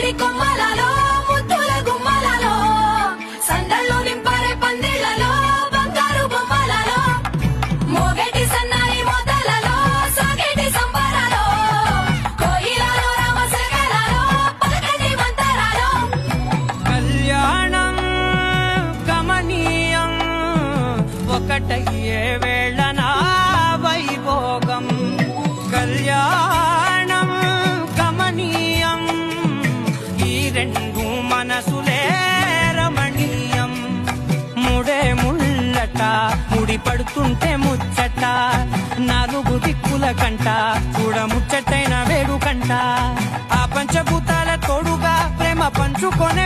మామిడి కొమ్మలలో ముద్దుల గుమ్మలలో సందళ్ళు నింపరే పందిళ్లలో బంగారు బొమ్మలలో మోగేటి సన్నాయి మోతలలో సాగేటి సంబరాలో కోయిలలో రామశకలలో పలకని మంతరాలో కళ్యాణం గమనీయం ఒకటయ్యే వేళన వైభోగం కళ్యాణం గమనీయం ఈ రెండు మనసులే రమణీయం ముడే ముళ్ళట ముడి పడుతుంటే ముచ్చట నాలుగు దిక్కుల కంట చూడ ముచ్చటైన వేడుకంట ఆ పంచభూతాల తోడుగా ప్రేమ పంచుకొనే